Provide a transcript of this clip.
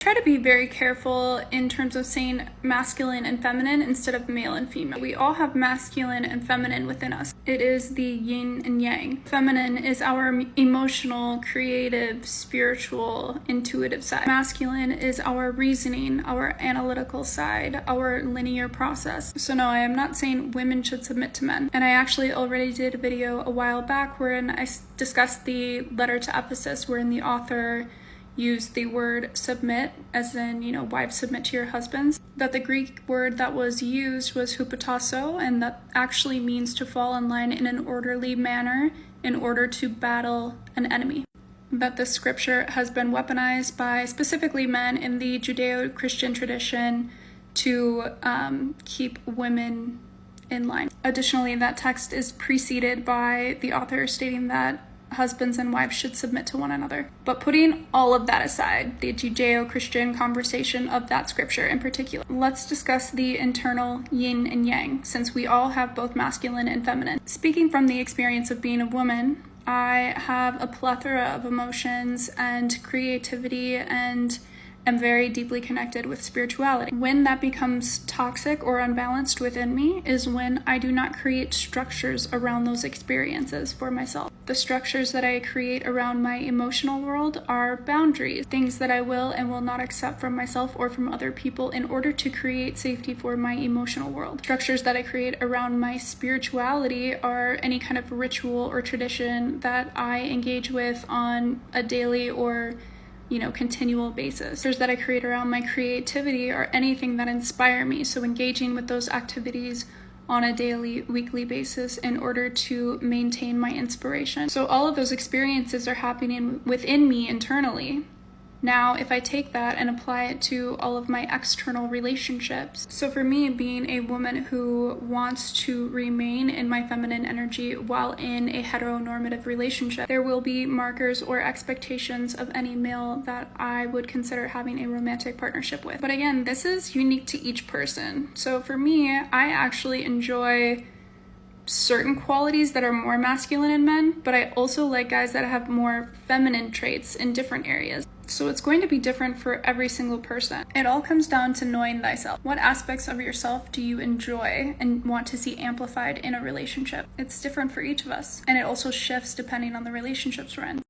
try to be very careful in terms of saying masculine and feminine instead of male and female. We all have masculine and feminine within us. It is the yin and yang. Feminine is our emotional, creative, spiritual, intuitive side. Masculine is our reasoning, our analytical side, our linear process. So no, I am not saying women should submit to men. And I actually already did a video a while back wherein I discussed the letter to Ephesus, wherein the author used the word submit, as in, wives submit to your husbands. That the Greek word that was used was hupotasso, and that actually means to fall in line in an orderly manner in order to battle an enemy. That the scripture has been weaponized by specifically men in the Judeo-Christian tradition to keep women in line. Additionally, that text is preceded by the author stating that husbands and wives should submit to one another. But putting all of that aside, the Judeo-Christian conversation of that scripture in particular, let's discuss the internal yin and yang, since we all have both masculine and feminine. Speaking from the experience of being a woman, I have a plethora of emotions and creativity and am very deeply connected with spirituality. When that becomes toxic or unbalanced within me is when I do not create structures around those experiences for myself. The structures that I create around my emotional world are boundaries, things that I will and will not accept from myself or from other people in order to create safety for my emotional world. Structures that I create around my spirituality are any kind of ritual or tradition that I engage with on a daily or continual basis. Structures that I create around my creativity are anything that inspire me, so engaging with those activities on a daily, weekly basis in order to maintain my inspiration. So all of those experiences are happening within me internally. Now, if I take that and apply it to all of my external relationships, so for me, being a woman who wants to remain in my feminine energy while in a heteronormative relationship, there will be markers or expectations of any male that I would consider having a romantic partnership with. But again, this is unique to each person. So for me, I actually enjoy certain qualities that are more masculine in men, but I also like guys that have more feminine traits in different areas. So it's going to be different for every single person. It all comes down to knowing thyself. What aspects of yourself do you enjoy and want to see amplified in a relationship? It's different for each of us, and it also shifts depending on the relationships we're in.